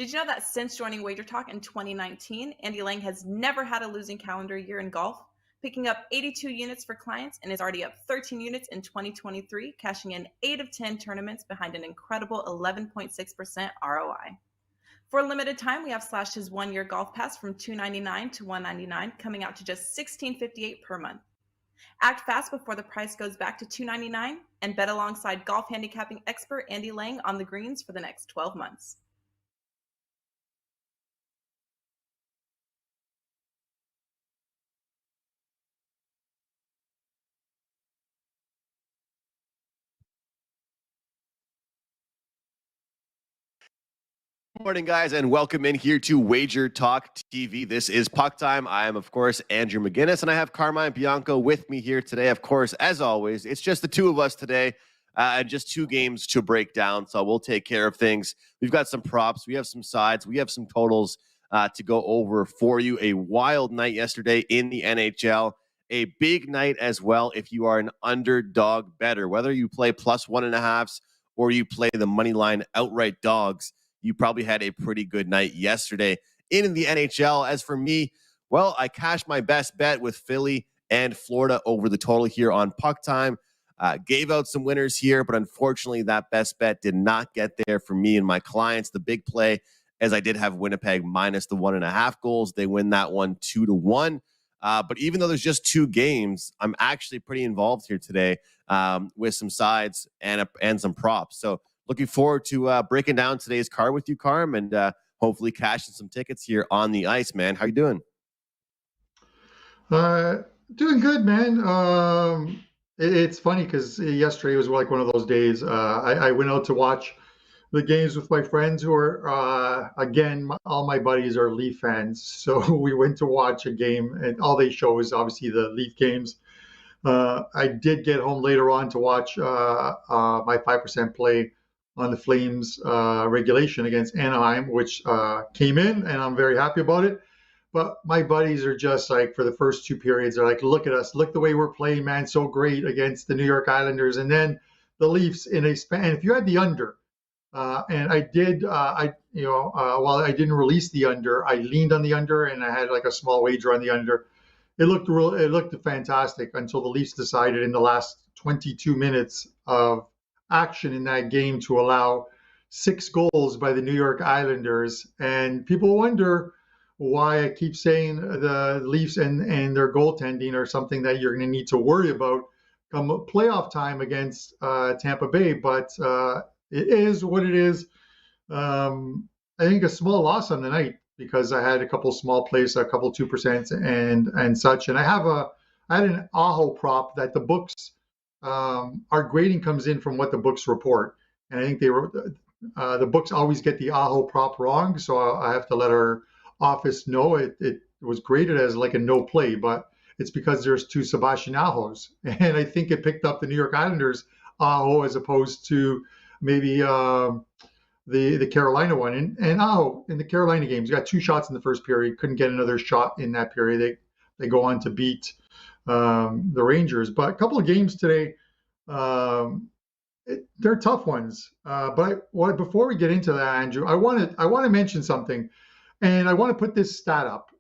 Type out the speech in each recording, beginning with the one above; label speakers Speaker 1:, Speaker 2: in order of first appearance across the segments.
Speaker 1: Did you know that since joining Wager Talk in 2019, Andy Lang has never had a losing calendar year in golf, picking up 82 units for clients and is already up 13 units in 2023, cashing in 8 of 10 tournaments behind an incredible 11.6% ROI. For a limited time, we have slashed his 1-year golf pass from $299 to $199, coming out to just $16.58 per month. Act fast before the price goes back to $299 and bet alongside golf handicapping expert Andy Lang on the greens for the next 12 months.
Speaker 2: Morning, guys, and welcome in here to Wager Talk TV. This is Puck Time. I am, of course, Andrew McGinnis, and I have Carmine Bianco with me here today. Of course, as always, it's just the two of us today, and just two games to break down, so we'll take care of things. We've got some props, we have some sides, we have some totals to go over for you. A wild night yesterday in the NHL, a big night as well if you are an underdog bettor. Whether you play plus 1.5s or you play the money line outright dogs, you probably had a pretty good night yesterday in the NHL. As for me, well, I cashed my best bet with Philly and Florida over the total here on Puck Time. Gave out some winners here, but unfortunately that best bet did not get there for me and my clients. The big play, as I did have Winnipeg minus the 1.5 goals. They win that one 2-1. But even though there's just two games, I'm actually pretty involved here today with some sides and some props. So looking forward to breaking down today's card with you, Carm, and hopefully cashing some tickets here on the ice, man. How you doing?
Speaker 3: Doing good, man. It's funny because yesterday was like one of those days. I went out to watch the games with my friends who are, again, all my buddies are Leaf fans. So we went to watch a game, and all they show is obviously the Leaf games. I did get home later on to watch my 5% play on the Flames regulation against Anaheim, which came in, and I'm very happy about it. But my buddies are just like, for the first two periods, they're like, look at us, look the way we're playing, man, so great against the New York Islanders. And then the Leafs in a span. And if you had the under, and I did, while I didn't release the under, I leaned on the under, and I had like a small wager on the under. It looked fantastic until the Leafs decided in the last 22 minutes of action in that game to allow 6 goals by the New York Islanders. And people wonder why I keep saying the Leafs and their goaltending are something that you're going to need to worry about come playoff time against Tampa Bay. But it is what it is. I think a small loss on the night because I had a couple small plays, a couple 2% and such. And I had an Aho prop that the books, our grading comes in from what the books report. And I think the books always get the Aho prop wrong. So I have to let our office know it was graded as like a no play, but it's because there's 2 Sebastian Ahos. And I think it picked up the New York Islanders Aho as opposed to maybe the Carolina one. And Aho in the Carolina games got 2 shots in the first period, couldn't get another shot in that period. They go on to beat the Rangers. But a couple of games today, they're tough ones. But before we get into that, Andrew, I want to mention something. And I want to put this stat up.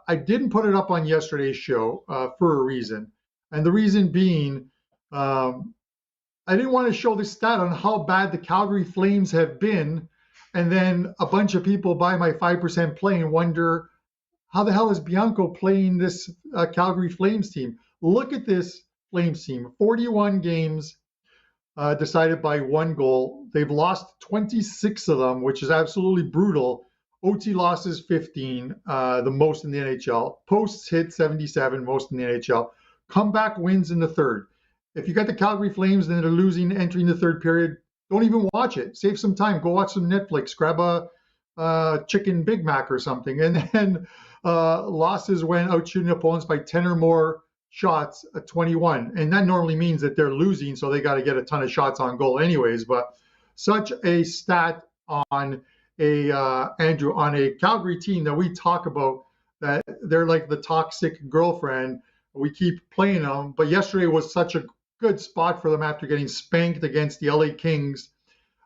Speaker 3: I didn't put it up on yesterday's show for a reason. And the reason being, I didn't want to show this stat on how bad the Calgary Flames have been. And then a bunch of people buy my 5% play and wonder, how the hell is Bianco playing this Calgary Flames team? Look at this Flames team. 41 games decided by 1 goal. They've lost 26 of them, which is absolutely brutal. OT losses 15, the most in the NHL. Posts hit 77, most in the NHL. Comeback wins in the third. If you got the Calgary Flames and they're losing entering the third period, don't even watch it. Save some time. Go watch some Netflix. Grab a chicken Big Mac or something. And then losses when out shooting opponents by 10 or more shots at 21. And that normally means that they're losing, so they got to get a ton of shots on goal anyways. But such a stat on Andrew, on a Calgary team that we talk about, that they're like the toxic girlfriend. We keep playing them, but yesterday was such a good spot for them after getting spanked against the LA Kings.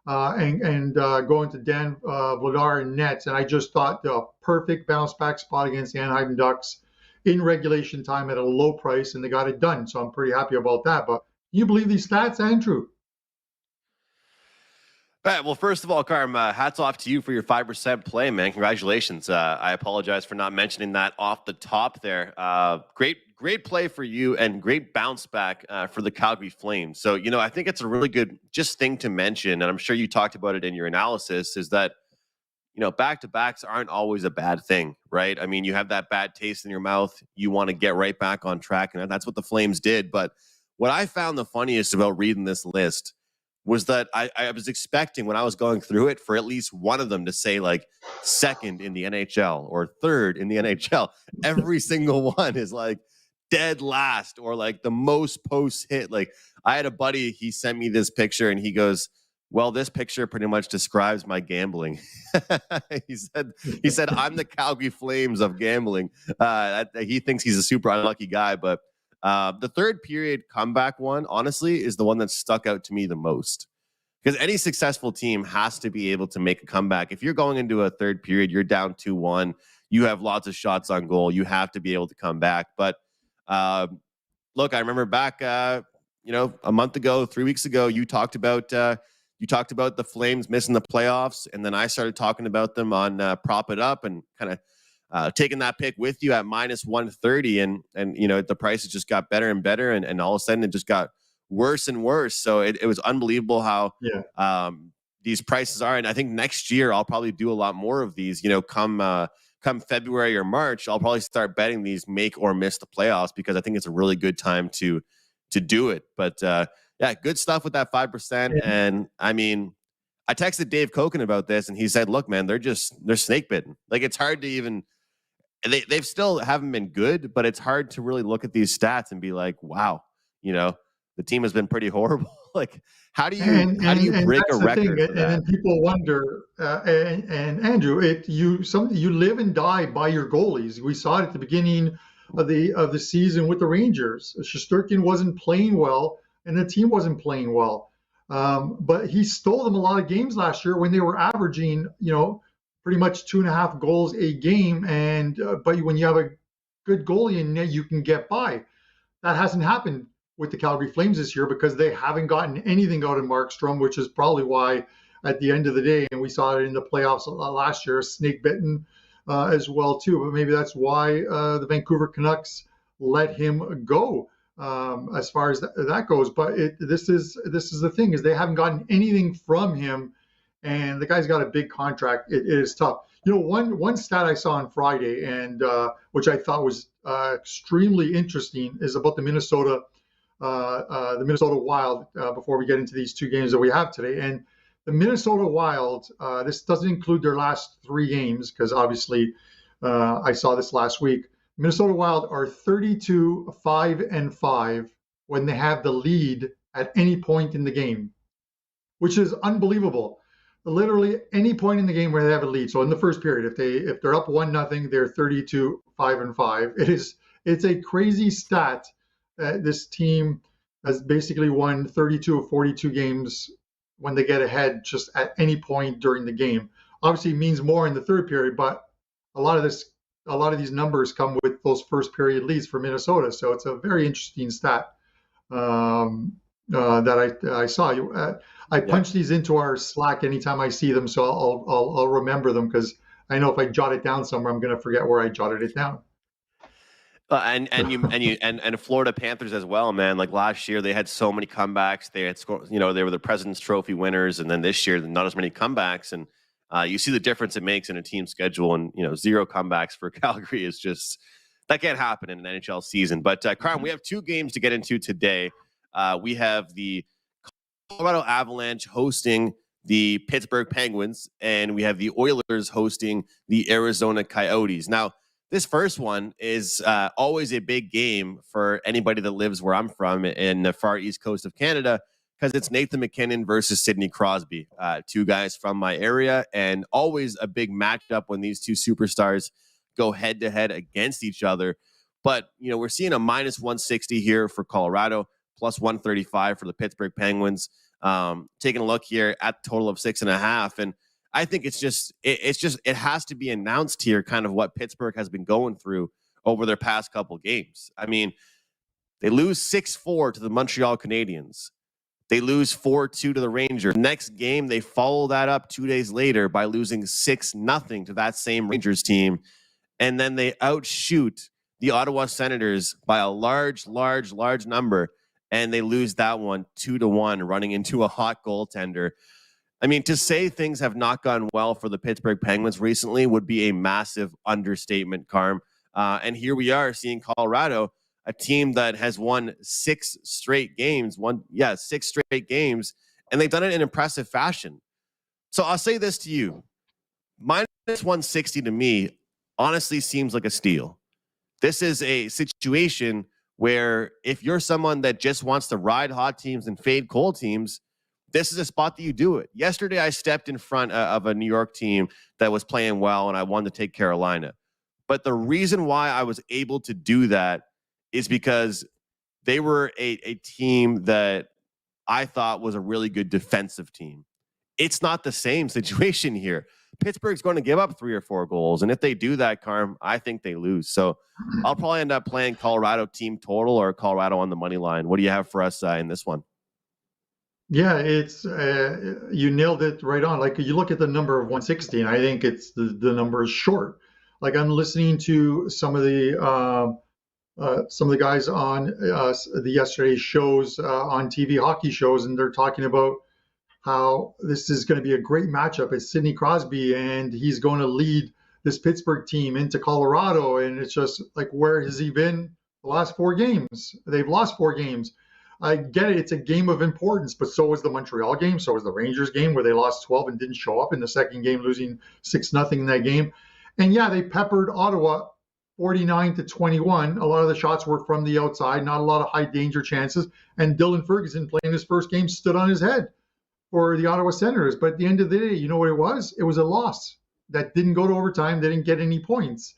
Speaker 3: and going to Dan Vladar and nets. And I just thought the perfect bounce back spot against the Anaheim Ducks in regulation time at a low price, and they got it done. So I'm pretty happy about that. But can you believe these stats, Andrew?
Speaker 2: All right. Well, first of all, Carm, hats off to you for your 5% play, man. Congratulations. I apologize for not mentioning that off the top there. Great play for you and great bounce back for the Calgary Flames. So, I think it's a really good just thing to mention, and I'm sure you talked about it in your analysis, is that, back-to-backs aren't always a bad thing, right? I mean, you have that bad taste in your mouth. You want to get right back on track, and that's what the Flames did. But what I found the funniest about reading this list was that I was expecting when I was going through it for at least one of them to say like second in the NHL or third in the NHL. Every single one is like dead last or like the most posts hit. Like I had a buddy, he sent me this picture and he goes, well, this picture pretty much describes my gambling. He said, I'm the Calgary Flames of gambling. He thinks he's a super unlucky guy, but the third period comeback one, honestly, is the one that stuck out to me the most. Because any successful team has to be able to make a comeback. If you're going into a third period, you're down 2-1, you have lots of shots on goal, you have to be able to come back. But look, I remember back, a month ago, 3 weeks ago, you talked about the Flames missing the playoffs, and then I started talking about them on Prop It Up and kind of taking that pick with you at minus 130, and the prices just got better and better, and all of a sudden it just got worse and worse. So it was unbelievable how these prices are. And I think next year I'll probably do a lot more of these. Come February or March, I'll probably start betting these make or miss the playoffs because I think it's a really good time to do it. But good stuff with that 5%. And I mean, I texted Dave Koken about this, and he said, "Look, man, they're snake bitten. Like it's hard to even." They've still haven't been good, but it's hard to really look at these stats and be like, wow, the team has been pretty horrible. Like, how do you break a record?
Speaker 3: And then people wonder, and Andrew, you live and die by your goalies. We saw it at the beginning of the season with the Rangers. Shesterkin wasn't playing well, and the team wasn't playing well. But he stole them a lot of games last year when they were averaging, pretty much 2.5 goals a game. And but when you have a good goalie in net, you can get by. That hasn't happened with the Calgary Flames this year because they haven't gotten anything out of Markstrom, which is probably why at the end of the day, and we saw it in the playoffs last year, snake bitten as well too. But maybe that's why the Vancouver Canucks let him go as far as that goes. But this is the thing, is they haven't gotten anything from him. And the guy's got a big contract. It is tough. One stat I saw on Friday, and which I thought was extremely interesting, is about the Minnesota Wild. Before we get into these two games that we have today, and the Minnesota Wild, this doesn't include their last 3 games because obviously I saw this last week. Minnesota Wild are 32-5-5 when they have the lead at any point in the game, which is unbelievable. Literally any point in the game where they have a lead. So in the first period, if they're up 1-0, they're 32-5-5. It's a crazy stat that this team has basically won 32 of 42 games when they get ahead just at any point during the game. Obviously, it means more in the third period, but a lot of these numbers come with those first period leads for Minnesota. So it's a very interesting stat that I saw. I punch these into our Slack anytime I see them, so I'll remember them because I know if I jot it down somewhere, I'm going to forget where I jotted it down.
Speaker 2: And Florida Panthers as well, man. Like last year, they had so many comebacks. They had scored, they were the President's Trophy winners, and then this year, not as many comebacks. And you see the difference it makes in a team schedule. And 0 comebacks for Calgary is just that can't happen in an NHL season. But Carm, we have 2 games to get into today. We have the Colorado Avalanche hosting the Pittsburgh Penguins, and we have the Oilers hosting the Arizona Coyotes. Now, this first one is always a big game for anybody that lives where I'm from in the far east coast of Canada because it's Nathan MacKinnon versus Sidney Crosby, 2 guys from my area, and always a big matchup when these 2 superstars go head-to-head against each other. But, we're seeing a minus 160 here for Colorado, plus 135 for the Pittsburgh Penguins. Taking a look here at the total of 6.5, and I think it has to be announced here, kind of what Pittsburgh has been going through over their past couple games. I mean, they lose 6-4 to the Montreal Canadiens. They lose 4-2 to the Rangers. Next game, they follow that up 2 days later by losing 6-0 to that same Rangers team. And then they outshoot the Ottawa Senators by a large number. And they lose that one 2-1, running into a hot goaltender. I mean, to say things have not gone well for the Pittsburgh Penguins recently would be a massive understatement, Carm. And here we are seeing Colorado, a team that has won 6 straight games, 6 straight games, and they've done it in impressive fashion. So I'll say this to you. Minus 160 to me honestly seems like a steal. This is a situation where if you're someone that just wants to ride hot teams and fade cold teams, this is a spot that you do it. Yesterday, I stepped in front of a New York team that was playing well, and I wanted to take Carolina. But the reason why I was able to do that is because they were a team that I thought was a really good defensive team. It's not the same situation here. Pittsburgh's going to give up 3 or 4 goals, and if they do that, Carm, I think they lose. So I'll probably end up playing Colorado team total or Colorado on the money line. What do you have for us in this one?
Speaker 3: Yeah, it's you nailed it right on. Like you look at the number of 160, and I think it's the number is short. Like I'm listening to some of the guys on the yesterday's shows on TV hockey shows, and they're talking about how this is going to be a great matchup. It's Sidney Crosby, and he's going to lead this Pittsburgh team into Colorado. And it's just like, where has he been the last 4 games? They've lost 4 games. I get it. It's a game of importance, but so was the Montreal game. So was the Rangers game where they lost 12 and didn't show up in the second game, losing 6-0 in that game. And yeah, they peppered Ottawa 49-21. A lot of the shots were from the outside, not a lot of high danger chances. And Dylan Ferguson, playing his first game, stood on his head for the Ottawa Senators. But at the end of the day, you know what it was? It was a loss that didn't go to overtime. They didn't get any points.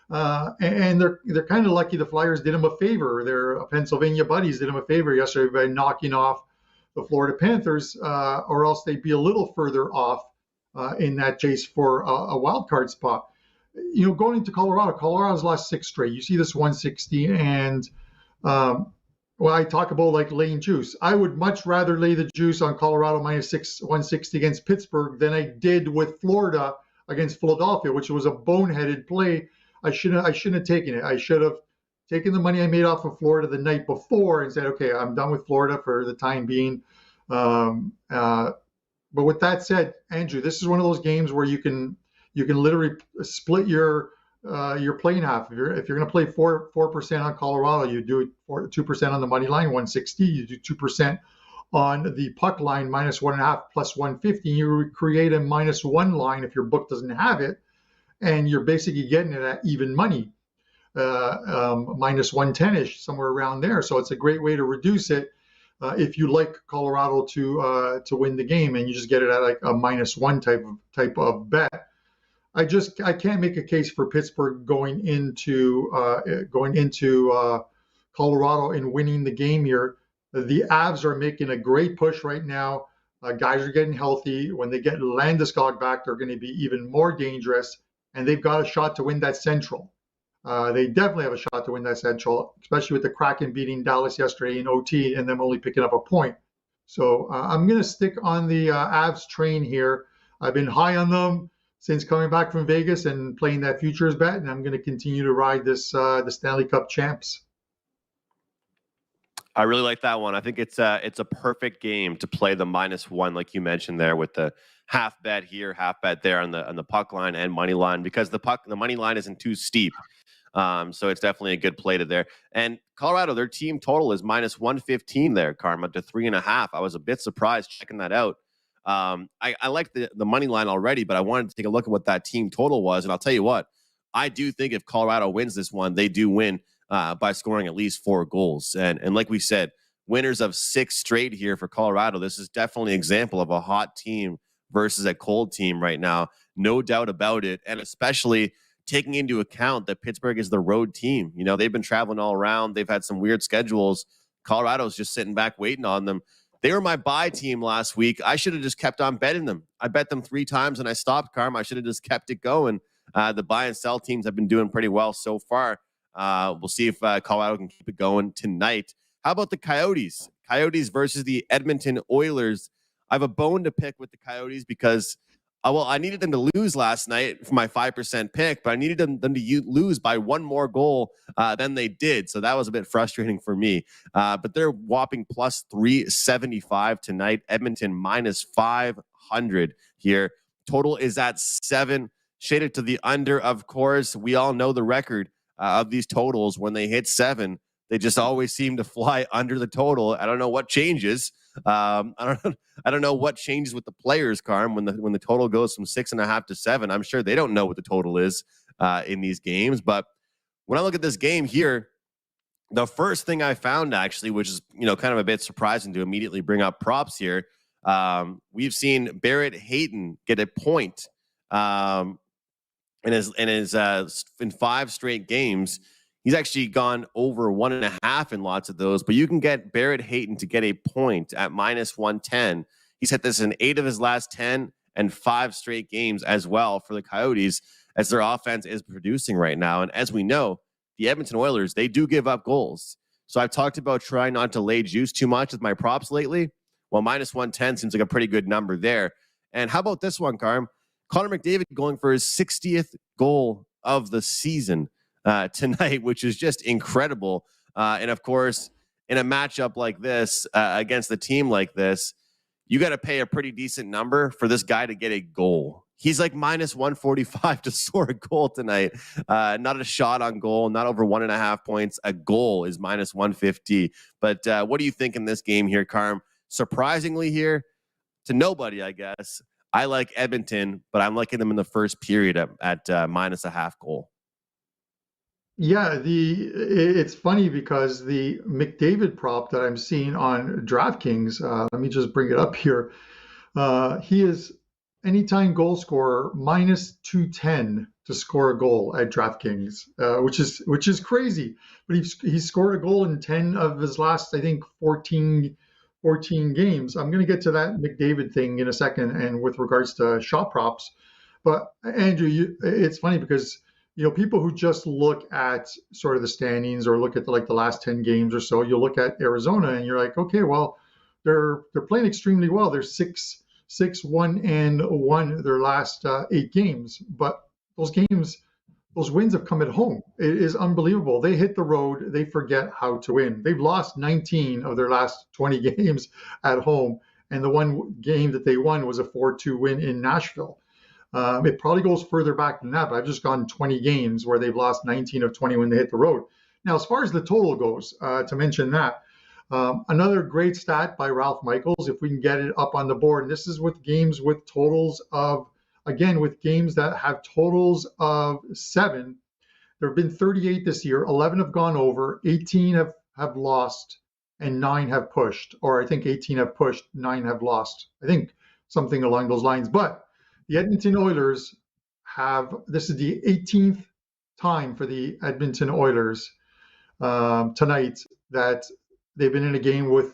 Speaker 3: And they're kind of lucky the Flyers did them a favor. Their Pennsylvania buddies did them a favor yesterday by knocking off the Florida Panthers, or else they'd be a little further off in that chase for a wild card spot. You know, going into Colorado's lost 6 straight. You see this 160, and when I talk about like laying juice, I would much rather lay the juice on Colorado minus 160 against Pittsburgh than I did with Florida against Philadelphia, which was a boneheaded play. I shouldn't have taken it. I should have taken the money I made off of Florida the night before and said, okay, I'm done with Florida for the time being. But with that said, Andrew, this is one of those games where you can literally split your play in half. If you're going to play 4% on Colorado, you do 2% on the money line, 160. You do 2% on the puck line, minus 1.5 plus 150. You create a -1 line if your book doesn't have it, and you're basically getting it at even money, minus 110ish, somewhere around there. So it's a great way to reduce it if you like Colorado to win the game, and you just get it at like a -1 type of bet. I can't make a case for Pittsburgh going into Colorado and winning the game here. The Avs are making a great push right now. Guys are getting healthy. When they get Landeskog back, they're going to be even more dangerous, and they've got a shot to win that Central. They definitely have a shot to win that Central, especially with the Kraken beating Dallas yesterday in OT and them only picking up a point. So I'm going to stick on the Avs train here. I've been high on them since coming back from Vegas and playing that futures bet, and I'm going to continue to ride this the Stanley Cup champs.
Speaker 2: I really like that one. I think it's a perfect game to play the -1, like you mentioned there, with the half bet here, half bet there on the puck line and money line, because the money line isn't too steep. So it's definitely a good play to there. And Colorado, their team total is -115 there, Karma, to 3.5. I was a bit surprised checking that out. I like the money line already, but I wanted to take a look at what that team total was. And I'll tell you what, I do think if Colorado wins this one, they do win by scoring at least 4 goals. And like we said, winners of 6 straight here for Colorado. This is definitely an example of a hot team versus a cold team right now. No doubt about it. And especially taking into account that Pittsburgh is the road team. You know, they've been traveling all around. They've had some weird schedules. Colorado's just sitting back waiting on them. They were my buy team last week. I should have just kept on betting them. I bet them 3 times and I stopped, Carm. I should have just kept it going. The buy and sell teams have been doing pretty well so far. We'll see if Colorado can keep it going tonight. How about the Coyotes? Coyotes versus the Edmonton Oilers. I have a bone to pick with the Coyotes because, I needed them to lose last night for my 5% pick, but I needed them to lose by one more goal than they did. So that was a bit frustrating for me. But they're whopping plus 375 tonight. Edmonton minus 500 here. Total is at 7. Shaded to the under, of course. We all know the record of these totals. When they hit 7, they just always seem to fly under the total. I don't know what changes. I don't know what changes with the players, Carm, when the total goes from 6.5 to 7. I'm sure they don't know what the total is in these games. But when I look at this game here, the first thing I found actually, which is kind of a bit surprising to immediately bring up props here, we've seen Barrett Hayton get a point in 5 straight games. He's actually gone over 1.5 in lots of those, but you can get Barrett Hayton to get a point at minus 110. He's hit this in 8 of his last 10 and 5 straight games as well for the Coyotes, as their offense is producing right now. And as we know, the Edmonton Oilers, they do give up goals. So I've talked about trying not to lay juice too much with my props lately. Well, minus 110 seems like a pretty good number there. And how about this one, Carm? Connor McDavid going for his 60th goal of the season tonight, which is just incredible. And of course, in a matchup like this, against a team like this, you got to pay a pretty decent number for this guy to get a goal. He's like minus 145 to score a goal tonight. Not a shot on goal, not over 1.5 points. A goal is minus 150. But what do you think in this game here, Carm? Surprisingly here, to nobody, I guess, I like Edmonton, but I'm liking them in the first period at minus a half goal.
Speaker 3: Yeah, it's funny because the McDavid prop that I'm seeing on DraftKings, let me just bring it up here. He is anytime goal scorer minus 210 to score a goal at DraftKings, which is crazy. But he's scored a goal in 10 of his last, I think, 14 games. I'm going to get to that McDavid thing in a second, and with regards to shot props. But Andrew, it's funny because people who just look at sort of the standings or look at the last 10 games or so, you'll look at Arizona and you're like, okay, well, they're playing extremely well. They're 6-1-1 their last 8 games, but those wins have come at home. It is unbelievable. They hit the road, they forget how to win. They've lost 19 of their last 20 games at home, and the one game that they won was a 4-2 win in Nashville. It probably goes further back than that, but I've just gone 20 games where they've lost 19 of 20 when they hit the road. Now, as far as the total goes, to mention that, another great stat by Ralph Michaels, if we can get it up on the board, and this is with games with totals of, again, with games that have totals of 7. There have been 38 this year. 11 have gone over, 18 have lost, and 9 have pushed. Or I think 18 have pushed, 9 have lost. I think something along those lines. But the Edmonton Oilers this is the 18th time for the Edmonton Oilers tonight that they've been in a game with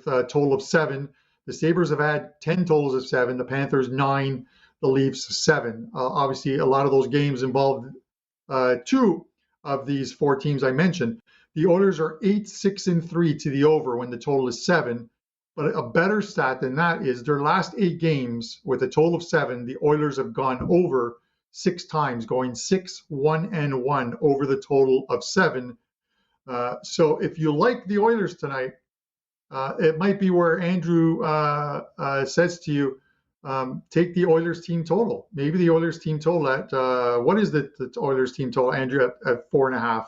Speaker 3: a total of 7. The Sabres have had 10 totals of 7. The Panthers 9. The Leafs 7. Obviously, a lot of those games involved 2 of these 4 teams I mentioned. The Oilers are 8-6-3 to the over when the total is 7. But a better stat than that is their last 8 games with a total of 7, the Oilers have gone over 6 times, going 6-1-1 over the total of 7. So if you like the Oilers tonight, it might be where Andrew says to you, take the Oilers team total. Maybe the Oilers team total at, what is the Oilers team total, Andrew, at 4.5?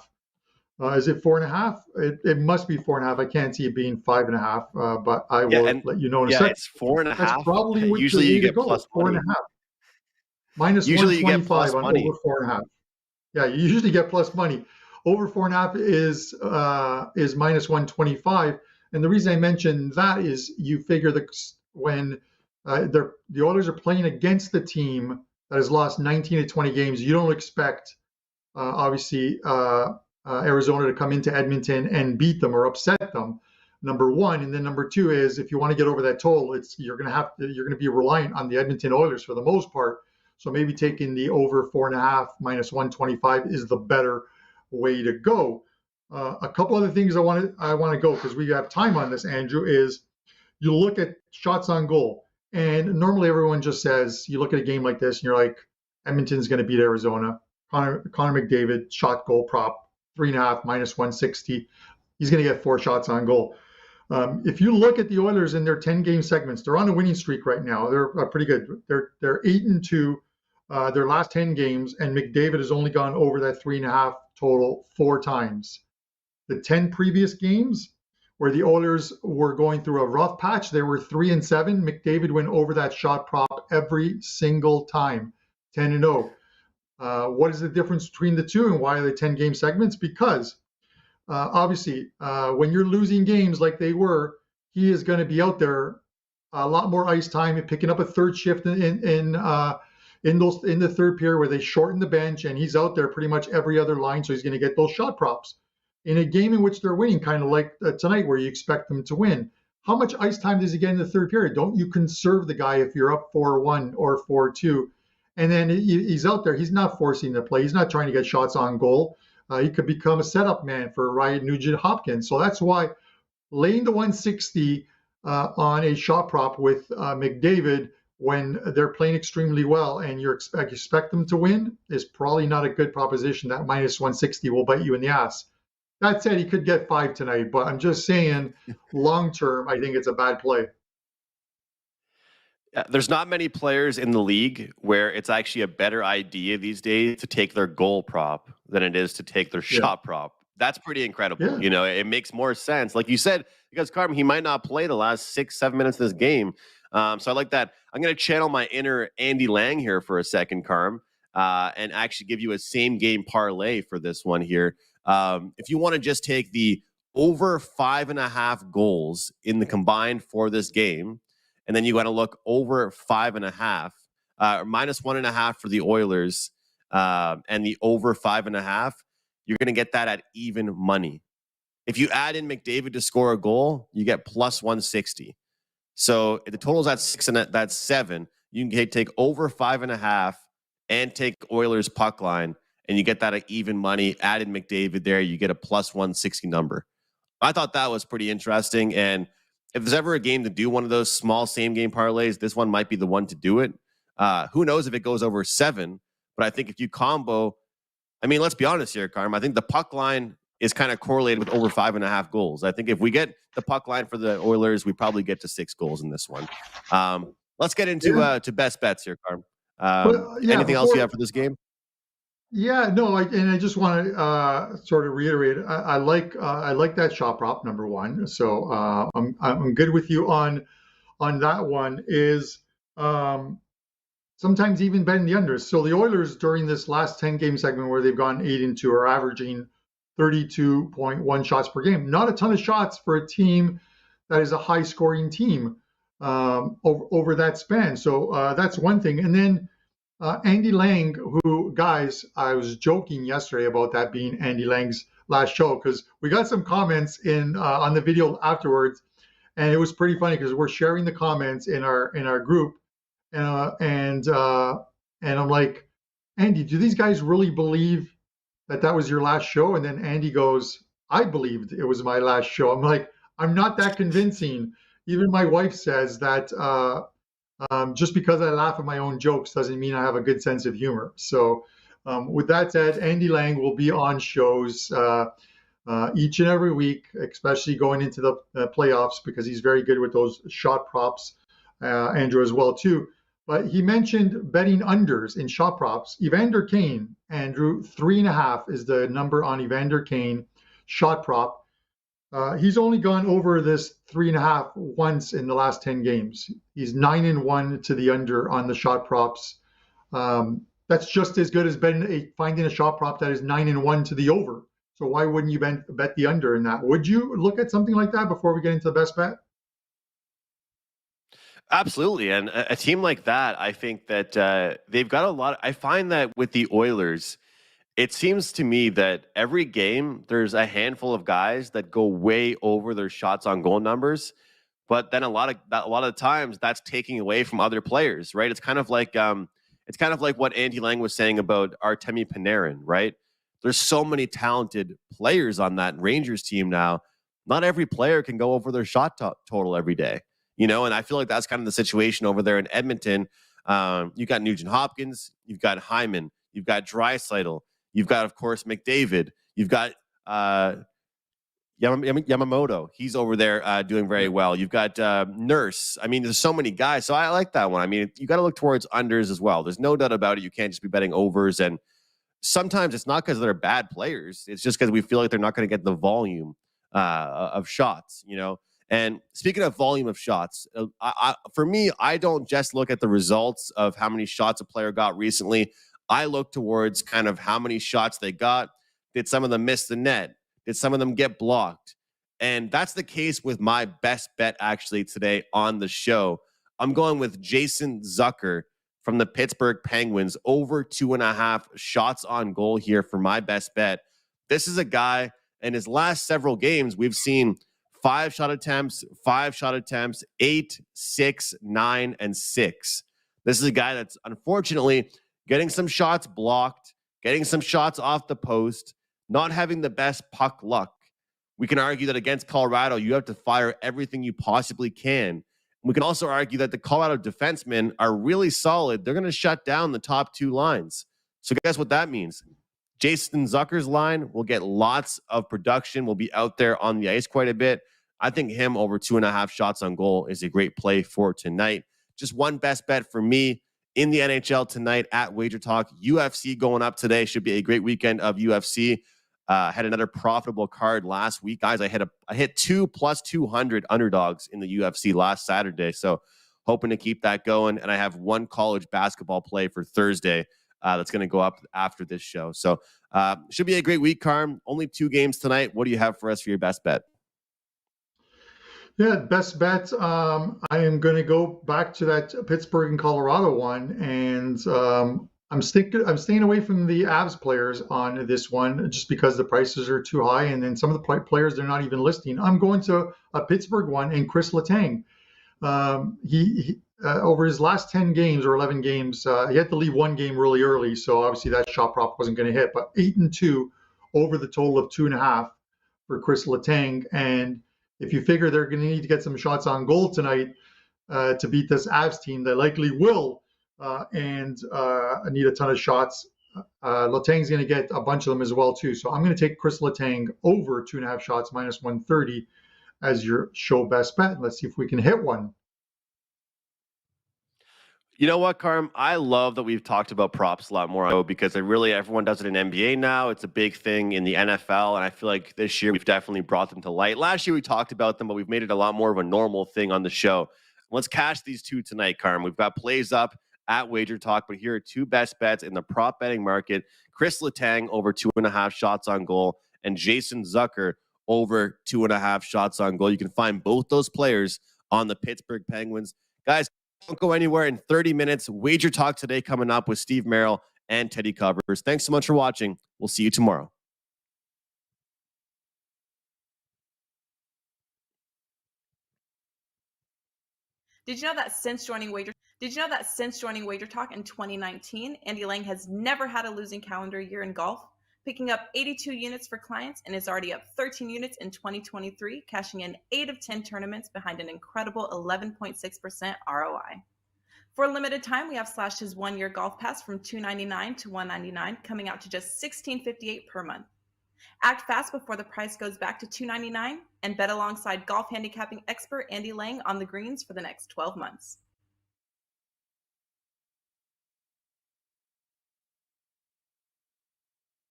Speaker 3: Is it 4.5? It must be 4.5. I can't see it being 5.5, but I will let you know in a second.
Speaker 2: Yeah, it's 4.5.
Speaker 3: That's probably
Speaker 2: usually you get plus
Speaker 3: 4.5. Minus
Speaker 2: usually
Speaker 3: 125
Speaker 2: you get plus
Speaker 3: on
Speaker 2: money.
Speaker 3: Over 4.5. Yeah, you usually get plus money. Over 4.5 is minus 125. And the reason I mentioned that is you figure that when the Oilers are playing against the team that has lost 19 to 20 games, you don't expect, obviously, Arizona to come into Edmonton and beat them or upset them. number one. And then number two is, if you want to get over that total, you're going to be reliant on the Edmonton Oilers for the most part. So maybe taking the over 4.5 minus 125 is the better way to go. A couple other things I want to go, because we have time on this, Andrew, is you look at shots on goal. And normally everyone just says, you look at a game like this and you're like, Edmonton's going to beat Arizona. Connor McDavid, shot goal prop, 3.5 minus 160. He's going to get 4 shots on goal. If you look at the Oilers in their 10-game segments, they're on a winning streak right now. They're pretty good. They're 8-2 their last 10 games, and McDavid has only gone over that 3.5 total 4 times. The 10 previous games where the Oilers were going through a rough patch, they were 3-7. McDavid went over that shot prop every single time, 10-0. What is the difference between the two, and why are they 10-game segments? Because obviously, when you're losing games like they were, he is going to be out there a lot more ice time and picking up a third shift in the third period where they shorten the bench, and he's out there pretty much every other line, so he's going to get those shot props. In a game in which they're winning, kind of like tonight, where you expect them to win, how much ice time does he get in the third period? Don't you conserve the guy if you're up 4-1 or 4-2? And then he's out there. He's not forcing the play. He's not trying to get shots on goal. He could become a setup man for Ryan Nugent-Hopkins. So that's why laying the 160 on a shot prop with McDavid when they're playing extremely well and you expect them to win is probably not a good proposition. That minus 160 will bite you in the ass. That said, he could get 5 tonight, but I'm just saying, long term, I think it's a bad play.
Speaker 2: There's not many players in the league where it's actually a better idea these days to take their goal prop than it is to take their shot prop. That's pretty incredible.
Speaker 3: Yeah.
Speaker 2: You know, it makes more sense. Like you said, because Carmen, he might not play the last 6-7 minutes of this game. So I like that. I'm going to channel my inner Andy Lang here for a second, Carm, and actually give you a same game parlay for this one here. If you want to just take the over 5.5 goals in the combined for this game, and then you got to look over 5.5, minus 1.5 for the Oilers, and the over 5.5, you're going to get that at even money. If you add in McDavid to score a goal, you get plus 160. So if the total's at 6 and that's 7, you can take over 5.5 and take Oilers puck line, and you get that at even money. Add in McDavid there, you get a plus 160 number. I thought that was pretty interesting. And if there's ever a game to do one of those small same game parlays, this one might be the one to do it. Who knows if it goes over 7, but I think if you combo, I mean, let's be honest here, Carm. I think the puck line is kind of correlated with over 5.5 goals. I think if we get the puck line for the Oilers, we probably get to 6 goals in this one. Let's get into to best bets here, Carm. Anything else you have for this game?
Speaker 3: Yeah, no, I just want to sort of reiterate. I like that shot prop, number one. So I'm good with you on that one. Is sometimes even betting the unders. So the Oilers during this last 10-game segment where they've gone 8-2 are averaging 32.1 shots per game. Not a ton of shots for a team that is a high-scoring team over that span. So that's one thing. And then Andy Lang, who, guys, I was joking yesterday about that being Andy Lang's last show because we got some comments on the video afterwards, and it was pretty funny because we're sharing the comments in our group, and I'm like, Andy, do these guys really believe that was your last show? And then Andy goes, I believed it was my last show. I'm like, I'm not that convincing. Even my wife says that just because I laugh at my own jokes doesn't mean I have a good sense of humor. So with that said, Andy Lang will be on shows each and every week, especially going into the playoffs because he's very good with those shot props, Andrew as well too. But he mentioned betting unders in shot props. Evander Kane, Andrew, 3.5 is the number on Evander Kane shot prop. He's only gone over this 3.5 once in the last 10 games. He's 9-1 to the under on the shot props. That's just as good as finding a shot prop that is 9-1 to the over. So why wouldn't you bet the under in that? Would you look at something like that before we get into the best bet?
Speaker 2: Absolutely. And a team like that, I think that they've got a lot. I find that with the Oilers, it seems to me that every game there's a handful of guys that go way over their shots on goal numbers, but then a lot of times that's taking away from other players, right? It's kind of like what Andy Lang was saying about Artemi Panarin, right? There's so many talented players on that Rangers team now. Not every player can go over their total every day, and I feel like that's kind of the situation over there in Edmonton. You got Nugent Hopkins, you've got Hyman, you've got Draisaitl, you've got, of course, McDavid, you've got Yamamoto. He's over there doing very well. You've got Nurse. I mean, there's so many guys. So I like that one. I mean, you got to look towards unders as well. There's no doubt about it. You can't just be betting overs. And sometimes it's not because they're bad players. It's just because we feel like they're not going to get the volume of shots. And speaking of volume of shots, for me, I don't just look at the results of how many shots a player got recently. I look towards kind of how many shots they got. Did some of them miss the net? Did some of them get blocked? And that's the case with my best bet actually today on the show. I'm going with Jason Zucker from the Pittsburgh Penguins, over 2.5 shots on goal here for my best bet. This is a guy in his last several games, we've seen 5 shot attempts, 8, 6, 9, and 6. This is a guy that's unfortunately getting some shots blocked, getting some shots off the post, not having the best puck luck. We can argue that against Colorado, you have to fire everything you possibly can. We can also argue that the Colorado defensemen are really solid. They're going to shut down the top 2 lines. So guess what that means? Jason Zucker's line will get lots of production, will be out there on the ice quite a bit. I think him over 2.5 shots on goal is a great play for tonight. Just one best bet for me in the NHL tonight at Wager Talk. UFC going up today. Should be a great weekend of UFC. Had another profitable card last week, guys. I hit 2 plus 200 underdogs in the UFC last Saturday, so hoping to keep that going. And I have one college basketball play for Thursday that's going to go up after this show. So should be a great week, Carm. Only 2 games tonight. What do you have for us for your best bet?
Speaker 3: Yeah, best bet. I am going to go back to that Pittsburgh and Colorado one, and I'm staying away from the Avs players on this one just because the prices are too high, and then some of the players they're not even listing. I'm going to a Pittsburgh one and Chris Letang. He over his last 10 games or 11 games, he had to leave one game really early, so obviously that shot prop wasn't going to hit. But 8-2 over the total of 2.5 for Chris Letang, and if you figure they're going to need to get some shots on goal tonight to beat this Avs team, they likely will. And need a ton of shots. Letang's going to get a bunch of them as well too. So I'm going to take Chris Letang over 2.5 shots minus 130 as your show best bet. Let's see if we can hit one.
Speaker 2: You know what, Carm? I love that we've talked about props a lot more because everyone does it in NBA now. It's a big thing in the NFL, and I feel like this year we've definitely brought them to light. Last year we talked about them, but we've made it a lot more of a normal thing on the show. Let's cash these 2 tonight, Carm. We've got plays up at Wager Talk, but here are 2 best bets in the prop betting market. Chris Letang over 2.5 shots on goal, and Jason Zucker over 2.5 shots on goal. You can find both those players on the Pittsburgh Penguins. Guys, don't go anywhere. In 30 minutes, Wager Talk today coming up with Steve Merrill and Teddy Covers. Thanks so much for watching. We'll see you tomorrow.
Speaker 1: Did you know that since joining Wager Talk in 2019, Andy Lang has never had a losing calendar year in golf, picking up 82 units for clients and is already up 13 units in 2023, cashing in 8 of 10 tournaments behind an incredible 11.6% ROI. For a limited time, we have slashed his 1-year golf pass from $299 to $199, coming out to just $16.58 per month. Act fast before the price goes back to $299 and bet alongside golf handicapping expert Andy Lang on the greens for the next 12 months.